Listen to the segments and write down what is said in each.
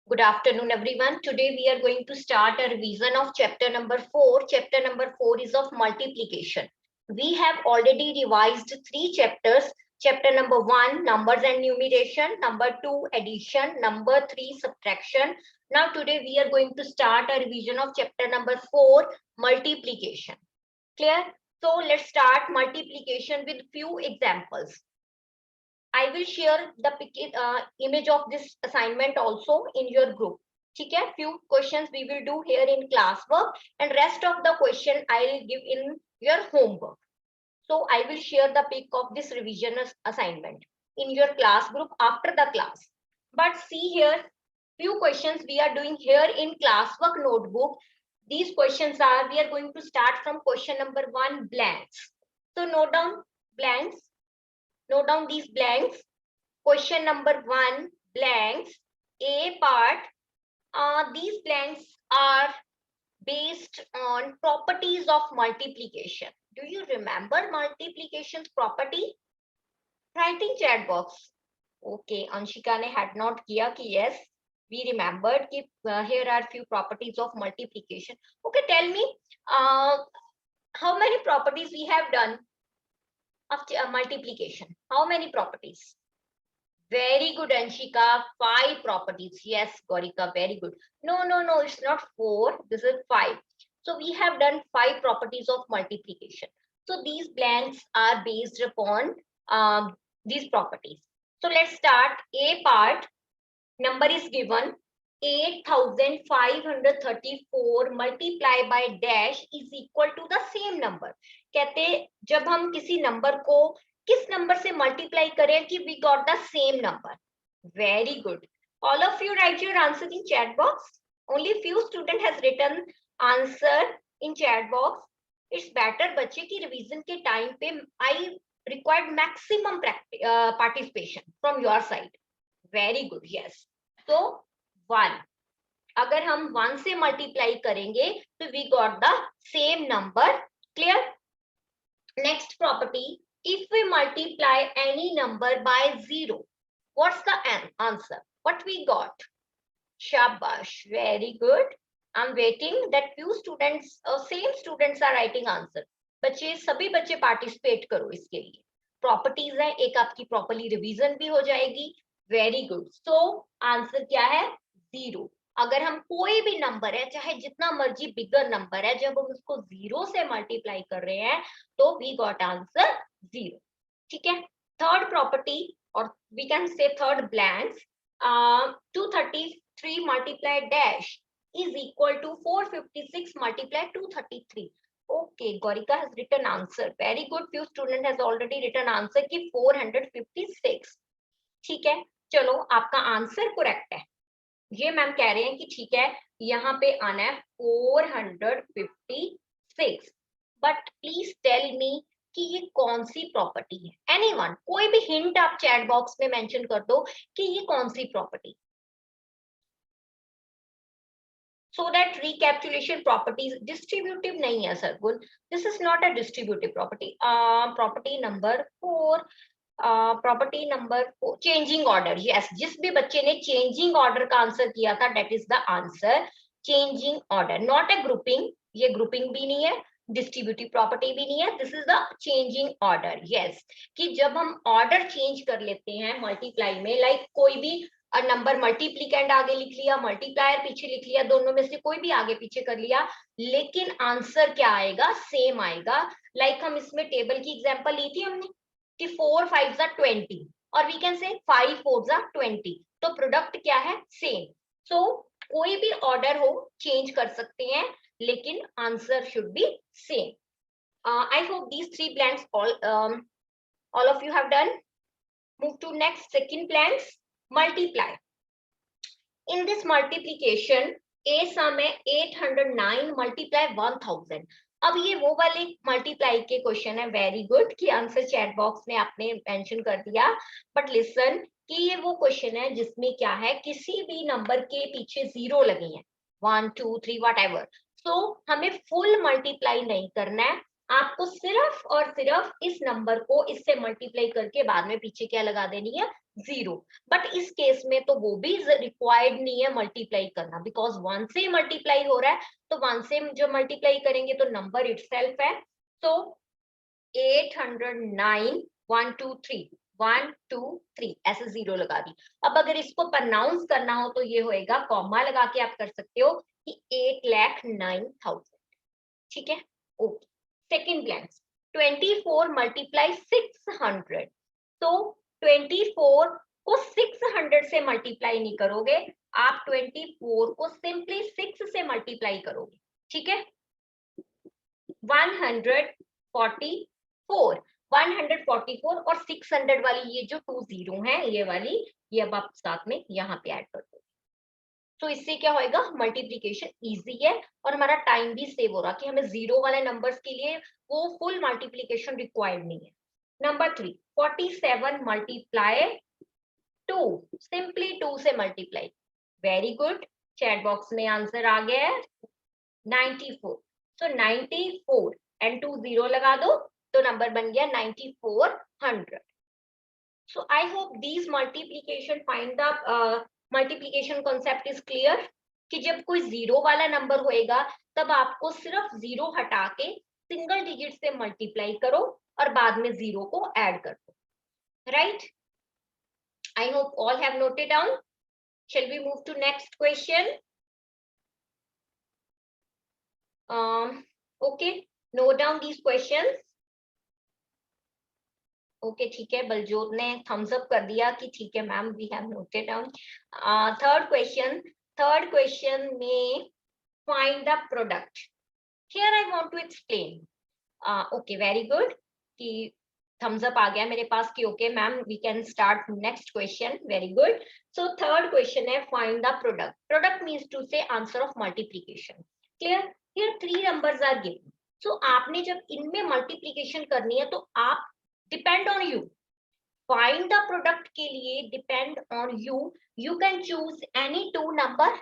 Good afternoon, everyone. Today we are going to start a revision of chapter number 4. Chapter number 4 is of multiplication. We have already revised 3 chapters. Chapter number 1, numbers and numeration. Number 2, addition. Number 3, subtraction. Now today we are going to start a revision of chapter number 4, multiplication. Clear? So let's start multiplication with few examples. I will share the image of this assignment also in your group. ठीक है? Few questions we will do here in classwork and rest of the question I will give in your homework. So I will share the pic of this revision assignment in your class group after the class. But see here, few questions we are doing here in classwork notebook. These questions are, we are going to start from question number 1, blanks. So note down blanks. Note down these blanks. Question number 1, blanks. A part. These blanks are based on properties of multiplication. Do you remember multiplication's property? Write in chat box. Okay, Anshika ne had not kiya ki yes. We remembered ki here are few properties of multiplication. Okay, tell me how many properties we have done of multiplication. How many properties? Very good, Anshika. 5 properties. Yes, Gorika, very good. No, it's not 4. This is 5. So we have done 5 properties of multiplication. So these blanks are based upon these properties. So let's start. A part, number is given 8534 multiply by dash is equal to the same number. कहते जब हम किसी number को किस number से multiply करें कि we got the same number. Very good. All of you write your answer in chat box. Only few student has written answer in chat box. It's better बच्चे की रिवीजन के time पे I required maximum participation from your side. Very good. Yes. So 1. अगर हम 1 से multiply करेंगे तो we got the same number. Clear? Next property. If we multiply any number by 0, what's the answer? What we got? Shabash. Very good. I'm waiting that few students, same students are writing answer. बच्चे सभी बच्चे participate करो इसके लिए. Properties है, एक आपकी properly revision भी हो जाएगी. Very good. So answer क्या है? 0. अगर हम कोई भी नंबर है, चाहे जितना मर्जी बिगर नंबर है, जब हम उसको 0 से मल्टीप्लाई कर रहे हैं तो वी गॉट आंसर 0. ठीक है? थर्ड प्रॉपर्टी और we can say third blanks. 233 multiply dash is equal to 456 multiply 233. Okay, Gorika has written answer. Very good. Few student has already written answer कि 456. ठीक है, चलो आपका आंसर करेक्ट है. ये मैम कह रहे हैं कि ठीक है, यहाँ पे आना है 456. बट प्लीज टेल मी कि ये कौन सी प्रॉपर्टी है. एनीवन, कोई भी हिंट आप चैट बॉक्स में मेंशन कर दो कि ये कौन सी property. So that recapitulation properties distributive नहीं है सर गुण. This is not a distributive property. Property number 4, property number 4, changing order. Yes, जिस भी बच्चे ने चेंजिंग ऑर्डर का आंसर किया था that is the answer. Changing order, not a grouping. ये ग्रुपिंग भी नहीं है, डिस्ट्रीब्यूटिव प्रॉपर्टी भी नहीं है. This is the changing order. Yes, कि जब हम ऑर्डर चेंज कर लेते हैं मल्टीप्लाई में, लाइक कोई भी नंबर मल्टीप्लिकेंड आगे लिख लिया, मल्टीप्लायर पीछे लिख लिया, दोनों में से कोई भी आगे पीछे कर लिया, लेकिन आंसर क्या आएगा? सेम आएगा. लाइक हम इसमें टेबल की एग्जांपल ली थी हमने कि 4 5 20 और वी कैन से 5 4 20. तो प्रोडक्ट क्या है? सेम. सो कोई भी ऑर्डर हो चेंज कर सकते हैं, लेकिन answer should be same. I hope these 3 blanks all of you have done. Move to next, second blanks. Multiply. In this multiplication, a sum है 809 multiply 1000. अब ये वो वाले मल्टीप्लाई के क्वेश्चन है. वेरी गुड कि आंसर चैट बॉक्स में आपने मेंशन कर दिया. बट लिसन कि ये वो क्वेश्चन है जिसमें क्या है, किसी भी नंबर के पीछे 0 लगे हैं, 1 2 3 व्हाटएवर. सो हमें फुल मल्टीप्लाई नहीं करना है, आपको सिर्फ और सिर्फ इस नंबर को इससे मल्टीप्लाई करके बाद में पीछे क्या लगा देनी है, 0। बट इस केस में तो वो भी रिक्वायर्ड नहीं है मल्टीप्लाई करना, बिकॉज 1 से मल्टीप्लाई हो रहा है, तो 1 से जो मल्टीप्लाई करेंगे तो नंबर इटसेल्फ है। तो 809 1 2 3 1 2 3 ऐसे 0 लगा दी। अब अगर इसको प्रोनाउंस करना हो तो ये होएगा, कॉमा लगा के आप कर सकते हो कि 8,09,000। ठीक है, ओके। Second blank, 24 multiply 600। तो 24 को 600 से मल्टीप्लाई नहीं करोगे, आप 24 को सिंपली 6 से मल्टीप्लाई करोगे। ठीक है, 144 144 और 600 वाली ये जो 20 है ये वाली, ये अब आप साथ में यहाँ पे ऐड कर दो। तो इससे क्या होएगा, मल्टीप्लीकेशन इजी है और हमारा टाइम भी सेव हो रहा कि हमें 0 वाले नंबर्स के लिए वो फुल मल्टीप्लीकेशन रिक्वायर्ड नहीं है। नंबर 3, 47 मल्टीप्लाई 2, सिंपली 2 से multiply. Very good, chat box में आंसर आ गया है 94। तो 94 एंड 2 0 लगा दो तो नंबर बन गया 9400। So I hope these multiplication find the multiplication concept is clear कि जब कोई 0 वाला नंबर होएगा तब आपको सिर्फ 0 हटा के सिंगल डिजिट से मल्टीप्लाई करो और बाद में 0 को ऐड कर दो। Right, I hope all have noted down. Shall we move to next question? Okay, note down these questions. Okay ठीक है, बलजोत ने थम्स अप कर दिया कि ठीक है ma'am, we have noted down. Third question में find the product. Here I want to explain. Okay, very good कि थम्स अप आ गया मेरे पास कि okay ma'am we can start next question. Very good. So third question है find the product. Product means to say answer of multiplication. Clear, here 3 numbers are given. So आपने जब इनमें मल्टीप्लीकेशन करनी है तो आप depend on you, find the product के लिए depend on you. You can choose any 2 number,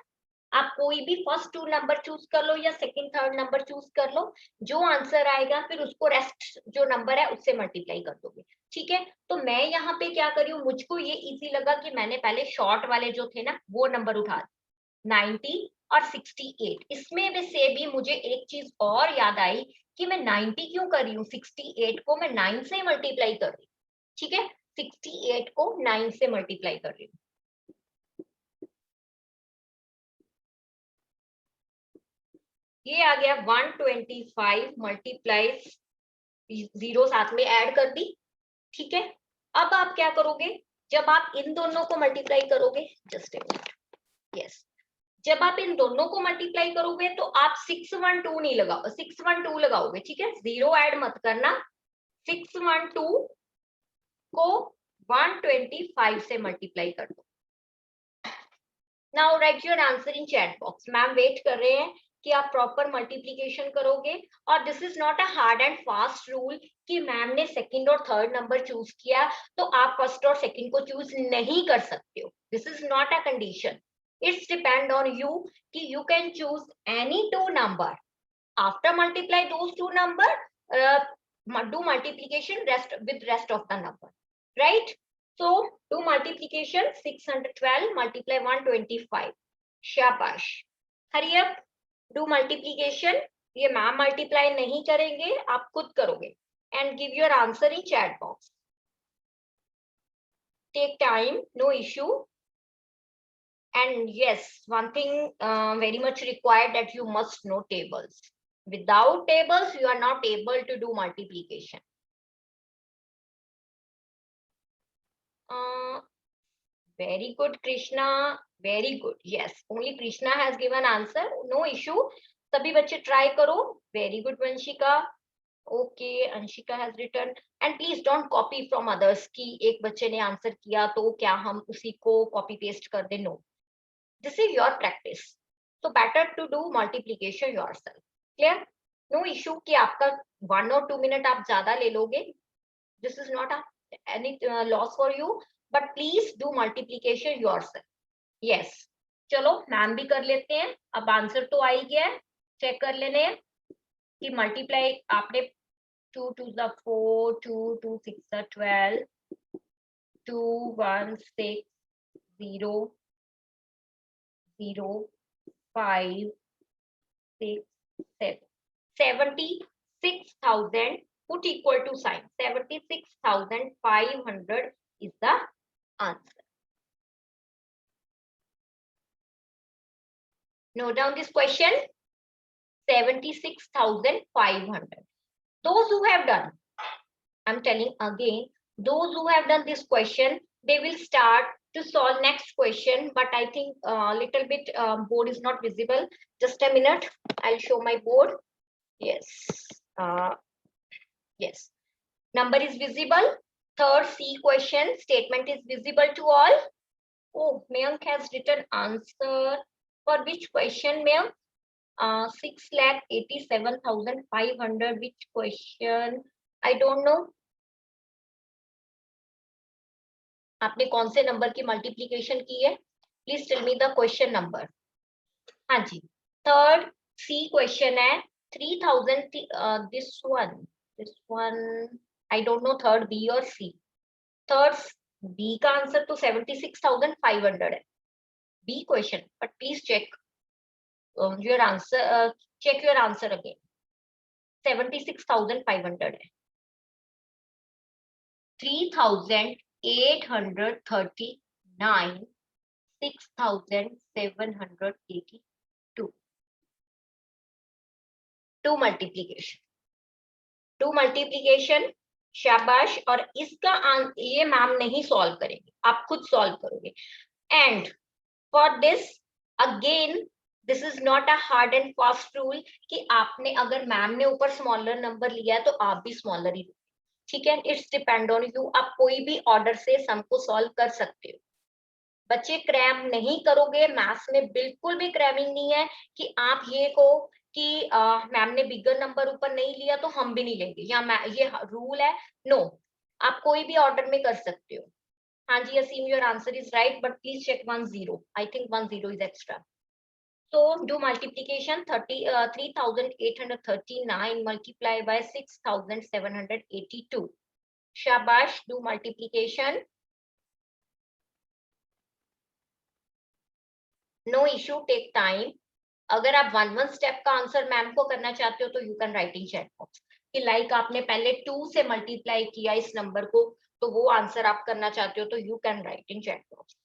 आप कोई भी फर्स्ट 2 नंबर चूज कर लो या सेकंड थर्ड नंबर चूज कर लो, जो आंसर आएगा फिर उसको रेस्ट जो नंबर है उससे मल्टीप्लाई कर दोगे। ठीक है, तो मैं यहाँ पे क्या करी हूँ, मुझको ये इजी लगा कि मैंने पहले शॉर्ट वाले जो थे ना वो नंबर उठा दिए 90 और 68। इसमें से भी मुझे एक चीज और याद आई कि मैं 90 क्यों कर रही हूँ, 68 को मैं 9 से मल्टीप्लाई कर रही हूँ। ठीक है, 68 को 9 से मल्टीप्लाई कर रही हूँ। ये आ गया 125 मल्टीप्लाई 0 साथ में ऐड कर दी। ठीक है, अब आप क्या करोगे, जब आप इन दोनों को मल्टीप्लाई करोगे, जस्ट यस, जब आप इन दोनों को मल्टीप्लाई करोगे तो आप 612 नहीं लगाओ, 612 लगाओगे। ठीक है, 0 ऐड मत करना, 612 को 125 से मल्टीप्लाई कर दो। Now write your answer in chat box. Ma'am wait कर रहे हैं कि आप प्रॉपर मल्टीप्लीकेशन करोगे। और this is not a hard and fast rule कि मैम ने सेकंड और थर्ड नंबर चूज किया तो आप फर्स्ट और सेकंड को चूज नहीं कर सकते हो। This is not a condition, it's depend on you कि you can choose any 2 number. After multiply those 2 number, do multiplication rest with rest of the number, right? So do multiplication, 612 multiply 125. शाबाश, hurry up, do multiplication. ये ma'am multiply नहीं करेंगे, आप खुद करोगे and give your answer in chat box. Take time, no issue. And yes, one thing very much required that you must know tables. Without tables, you are not able to do multiplication. Very good, Krishna. Very good. Yes, only Krishna has given answer. No issue. सभी बच्चे try करो. Very good, Vanshika. Okay, Anshika has written. And please don't copy from others. कि एक बच्चे ने answer किया तो क्या हम उसी को copy paste कर दे? No. This is your practice. So better to do multiplication yourself. Clear? No issue कि आपका 1 or 2 minute आप ज्यादा ले लोगे. This is not any loss for you. But please do multiplication yourself. Yes. चलो ma'am भी कर लेते हैं। अब आंसर तो आ ही गया है, चेक कर लेने हैं कि मल्टीप्लाई आपने 2 to the 4, 2, 2, 6 the 12, 2, 1, 6, 0, 0, 5, 6, 7. 76,000, put equal to sign. 76,500 is the answer. Note down this question. 76,500. Those who have done, I'm telling again, those who have done this question, they will start to solve next question, but I think a little bit board is not visible. Just a minute, I'll show my board. Yes, yes, number is visible. Third C question, statement is visible to all. Oh, Mayank has written answer for which question, Mayank? 6,87,500. Which question? I don't know. आपने कौन से number की multiplication की है? Please tell me the question number. हाँ जी, third C question है 3,000. This one I don't know third B और सी. थर्ड बी का आंसर तो 76,500 है, B question. But please check your answer, check your answer again. 76,500 है. 3,839, 6,782. Two multiplication. शाबाश. और इसका ये मैम नहीं सॉल्व करेंगे, आप खुद सॉल्व करोगे. And for this again, this is not a hard and fast rule कि आपने अगर मैम ने ऊपर स्मॉलर नंबर लिया है तो आप भी स्मॉलर ही, ठीक है. It's depend on you. आप कोई भी ऑर्डर से सम को सॉल्व कर सकते हो. बच्चे क्रैम नहीं करोगे, मैथ्स में बिल्कुल भी क्रैमिंग नहीं है कि आप ये कहो कि मैम ने बिगर नंबर ऊपर नहीं लिया तो हम भी नहीं लेंगे, या ये रूल है. नो, आप कोई भी ऑर्डर में कर सकते हो. हाँ जी Asim, your answer is right, but please check 10. I think 10 is extra. So do multiplication. 3,839 multiply by 6,782. Shabash. Do multiplication. No issue, take time. अगर आप वन स्टेप का आंसर मैम को करना चाहते हो तो you can write in chat box कि like आपने पहले 2 से मल्टीप्लाई किया इस नंबर को, तो वो आंसर आप करना चाहते हो तो you can write in chat box.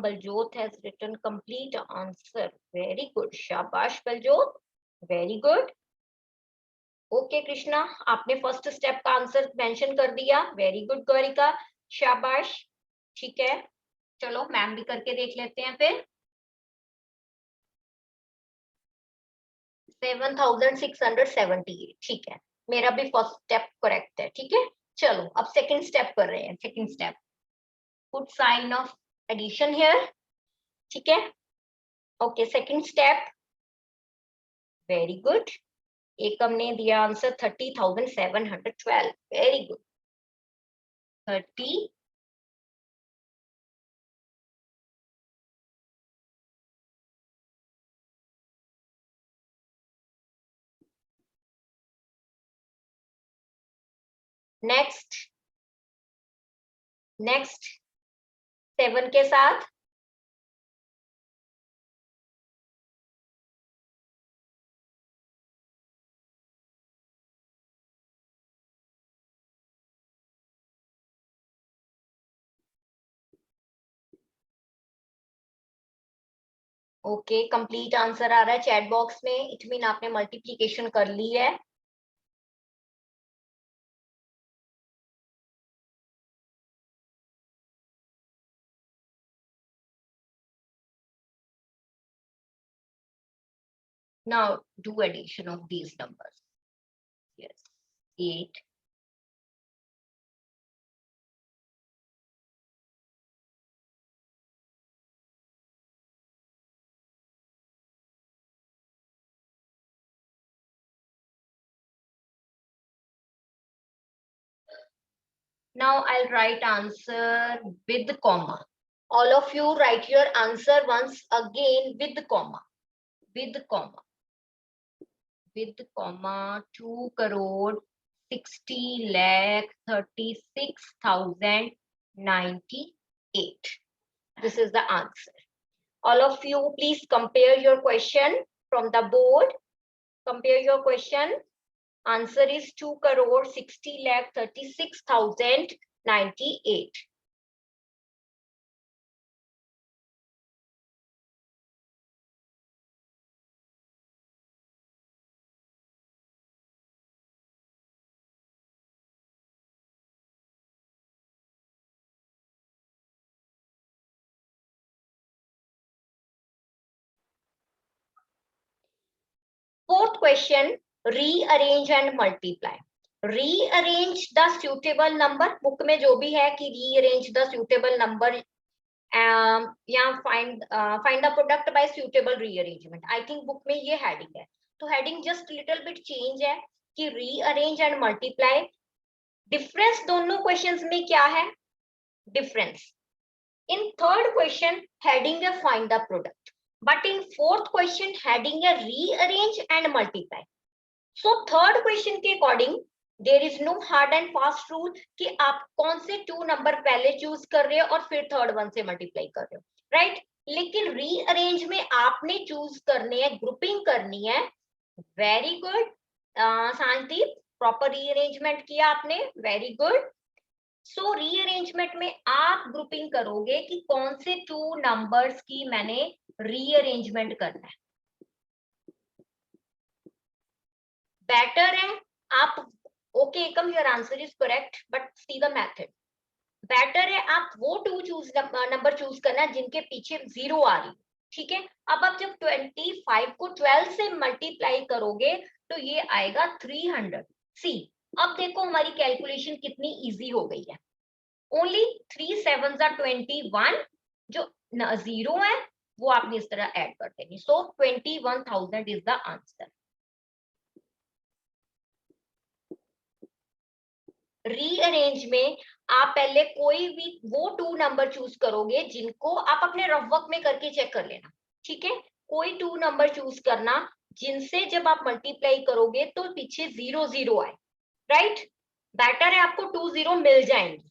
Baljot has written complete answer. Very good. Shabash Baljot. Very good. Okay Krishna, आपने फर्स्ट स्टेप का आंसर मेंशन कर दिया. Very good Gaurika. शाबाश. ठीक है, चलो मैम भी करके देख लेते हैं फिर. 7,678. ठीक है, मेरा भी फर्स्ट स्टेप करेक्ट है. ठीक है, चलो अब सेकंड स्टेप कर रहे हैं. Second step, put sign of addition here. ठीक है, okay. Second step. Very good. Ekam ने दिया आंसर 30,712. Very good. 30. नेक्स्ट 7 के साथ ओके. कंप्लीट आंसर आ रहा है चैट बॉक्स में. इट मीन आपने मल्टीप्लीकेशन कर ली है. Now do addition of these numbers. Yes, 8. Now I'll write answer with comma. All of you write your answer once again with comma. With comma. With comma. 2 crore 60,36,098. This is the answer. All of you, please compare your question from the board. Compare your question. Answer is 2,60,36,098. Fourth question, rearrange and multiply. Rearrange the suitable number. Book में जो भी है कि rearrange the suitable number या find the product by suitable rearrangement. I think book में ये heading है. तो heading just little bit change है कि rearrange and multiply. Difference दोनों questions में क्या है? Difference. In third question, heading है find the product. But in fourth question, heading है rearrange and multiply. So third question के according, there is no hard and fast rule कि आप कौन से 2 नंबर पहले चूज कर रहे हो और फिर थर्ड वन से मल्टीप्लाई कर रहे हो, राइट? लेकिन रीअरेंज में आपने चूज करने है, ग्रुपिंग करनी है. वेरी गुड शांतिदीप, प्रॉपर रीअरेंजमेंट किया आपने, वेरी गुड. सो रीअरेंजमेंट में आप ग्रुपिंग करोगे कि कौन से 2 नंबर्स की मैंने रीअरेंजमेंट करना है. बेटर है आप, okay Ekam your answer is correct, but see the method. Better है आप वो 2 चूज नंबर चूज करना जिनके पीछे 0 आ रही, ठीक है? अब आप जब 25 को 12 से मल्टीप्लाई करोगे तो ये आएगा 300. सी, अब देखो हमारी कैलकुलेशन कितनी इजी हो गई है. ओनली 3 7s are 21, जो 0 है वो आपने इस तरह ऐड कर देंगे. सो 21,000 इज द आंसर. रीअरेंज में आप पहले कोई भी वो 2 नंबर चूज करोगे जिनको आप अपने रफ वर्क में करके चेक कर लेना, ठीक है? कोई 2 नंबर चूज करना जिनसे जब आप मल्टीप्लाई करोगे तो पीछे 0 0 आए, राइट? बेटर है आपको 2 0 मिल जाएंगे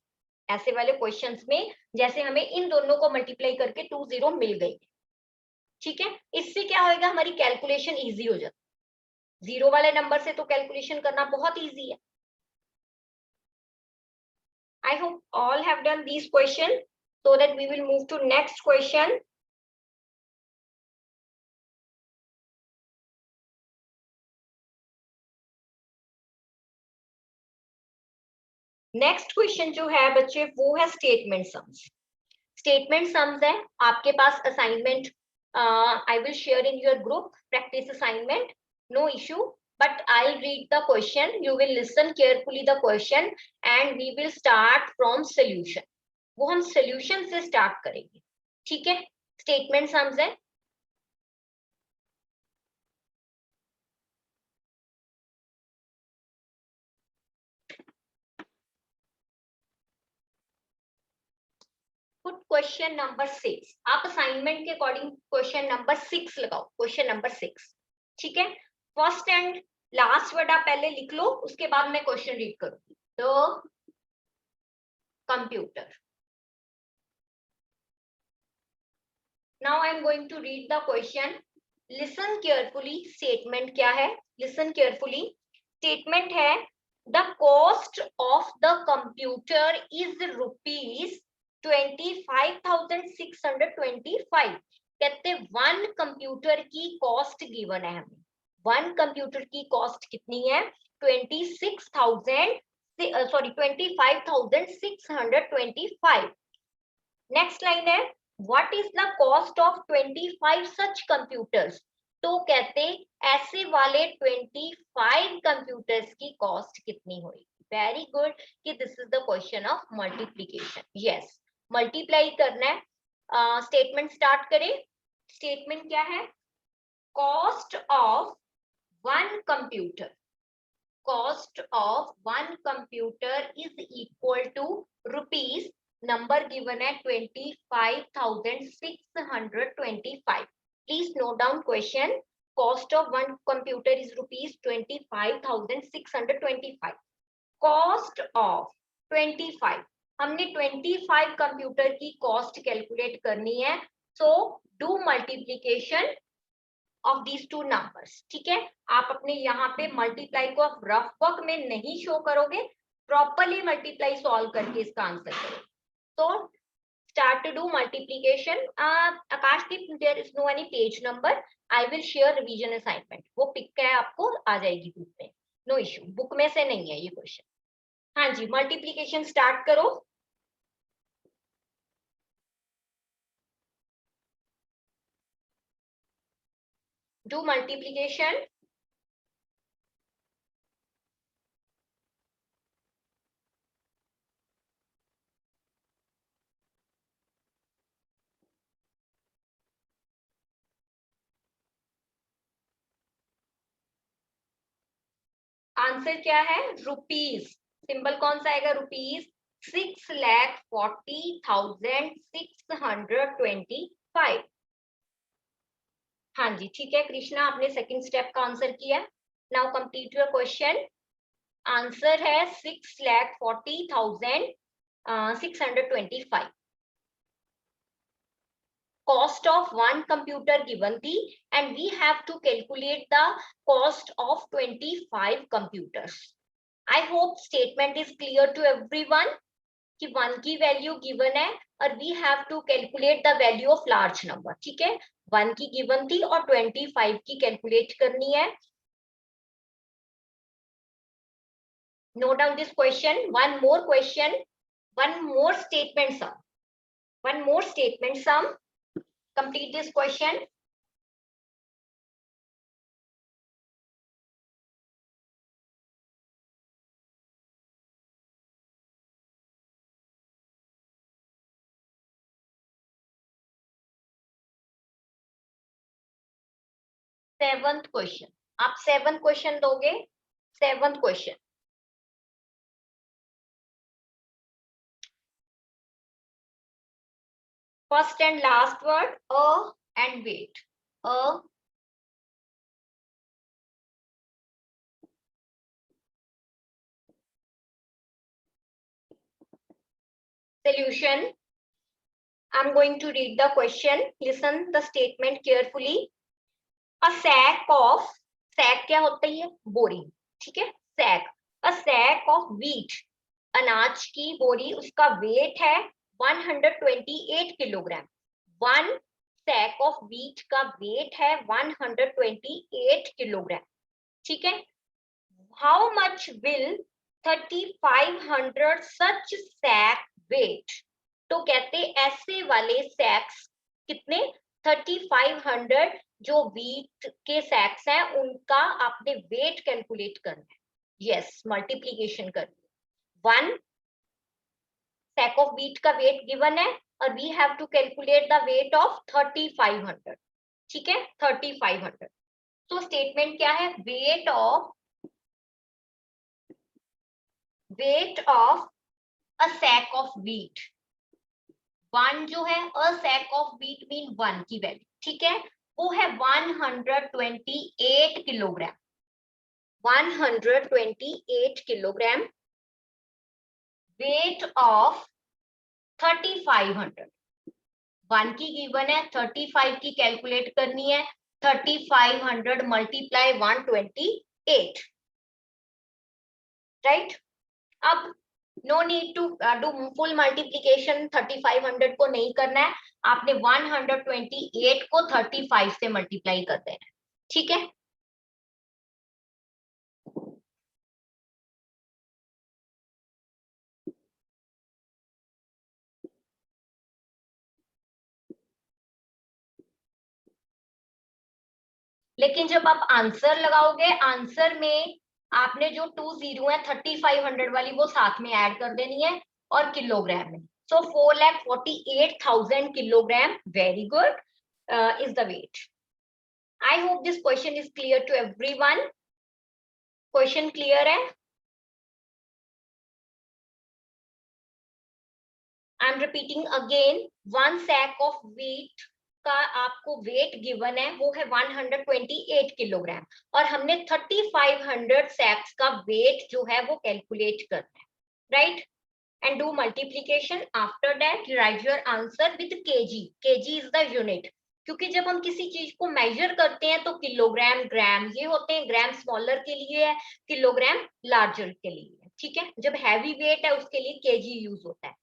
ऐसे वाले क्वेश्चंस में, जैसे हमें इन दोनों को मल्टीप्लाई करके 2 0 मिल गई, ठीक है? इससे क्या होगा, हमारी कैलकुलेशन इजी हो जाती. 0 वाले नंबर से तो कैलकुलेशन करना बहुत इजी है. I hope all have done these questions, so that we will move to next question. Next question जो है बच्चे वो है स्टेटमेंट सम्स. स्टेटमेंट सम्स है आपके पास assignment. I will share in your group practice assignment, no issue. But I'll read the question, you will listen carefully the question and we will start from solution. वो हम solution से start करेंगे, ठीक है? Statement sums है. Put question number 6. आप assignment के according question number 6 लगाओ. Question number 6, ठीक है? First and लास्ट वर्ड आप पहले लिख लो, उसके बाद मैं क्वेश्चन रीड करूंगी. The computer. Now I am going to read the question. Listen carefully. Statement क्या है? Listen carefully. स्टेटमेंट है the cost of the computer is rupees 25,625. कहते 1 कंप्यूटर की कॉस्ट गिवन है हमें. 1 कंप्यूटर की कॉस्ट कितनी है? 25,625. नेक्स्ट लाइन है what is the cost of 25 such computers. तो कहते ऐसे वाले 25 कंप्यूटर्स की कॉस्ट कितनी हुई. वेरी गुड कि this is the question of multiplication. Yes, multiply करना है. स्टेटमेंट स्टार्ट करें. स्टेटमेंट क्या है? Cost of 1 computer. Cost of 1 computer is equal to rupees. Number given है 25,625. Please note down question. Cost of 1 computer is rupees 25,625. Cost of 25, हमने 25 computer की cost calculate करनी है। So do multiplication of these two numbers. ठीक है, आप अपने यहाँ पे मल्टीप्लाई को आप रफ वर्क में नहीं शो करोगे, प्रॉपरली मल्टीप्लाई सॉल्व करके इसका आंसर करो। तो start to do multiplication. Akashdeep, there is no any page number. I will share revision assignment. वो पिक है, आपको आ जाएगी बुक में, नो इश्यू, बुक में से नहीं है ये क्वेश्चन। हाँ जी, मल्टीप्लिकेशन स्टार्ट करो। Do multiplication. आंसर क्या है? रुपीज। सिंबल कौन सा आएगा? रुपीज 6,40,625। हाँ जी, ठीक है कृष्णा, आपने सेकंड स्टेप का आंसर किया। Now complete your question. Answer है 6,40,625। Cost of one computer given थी and we have to calculate the cost of 25 computers. I hope statement is clear to everyone कि 1 की वैल्यू गिवन है और we have to calculate the value of large number। ठीक है, 1 की given थी और 25 की कैलकुलेट करनी है। Note down this question. One more question, one more statement sum, one more statement sum. Complete this question. Seventh question, आप seventh question दोगे? Seventh question, first and last word a and wait. A solution. I'm going to read the question. Listen the statement carefully. A sack of, sack क्या होता है? बोरी। ठीक है, sack, a sack of wheat, अनाज की बोरी, उसका वेट है 128 kilogram. One sack of wheat का वेट है 128 किलोग्राम। ठीक है, how much will 3500 such sack weight? तो कहते ऐसे वाले सैक्स कितने? 3500 जो व्हीट के सैक्स हैं उनका आपने वेट कैलकुलेट करना है। यस, मल्टीप्लीकेशन करनी है। 1 सैक ऑफ व्हीट का वेट गिवन है और we have to calculate the weight of 3500। ठीक है, 3500। तो स्टेटमेंट क्या है? Weight of a sack of wheat. 1 जो है, a sack of wheat mean 1 की वैल्यू। ठीक है, वो है 128 किलोग्राम। 128 किलोग्राम। वेट ऑफ 3500, 1 की गिवन है, 35 की कैलकुलेट करनी है। 3500 मल्टीप्लाई 128, राइट? अब no need to do full multiplication, 3500 को नहीं करना है, आपने 128 को 35 से मल्टीप्लाई कर देना है। ठीक है, लेकिन जब आप आंसर लगाओगे, आंसर में आपने जो 20 है 3500 वाली वो साथ में ऐड कर देनी है और किलोग्राम में। So 4,48,000 kilogram. Very good, is the weight. I hope this question is clear to everyone. Question clear है? I am repeating again, 1 sack of wheat, का आपको वेट गिवन है वो है 128 किलोग्राम और हमने 3500 सैक्स का वेट जो है वो कैलकुलेट करना है, right? And do multiplication, after that right your answer with KG. KG is the unit, क्योंकि जब हम किसी चीज को मेजर करते हैं तो किलोग्राम, ग्राम ये होते हैं. ग्राम स्मॉलर के लिए है, किलोग्राम लार्जर के लिए है, ठीक है? जब हैवी वेट है उसके लिए केजी यूज होता है.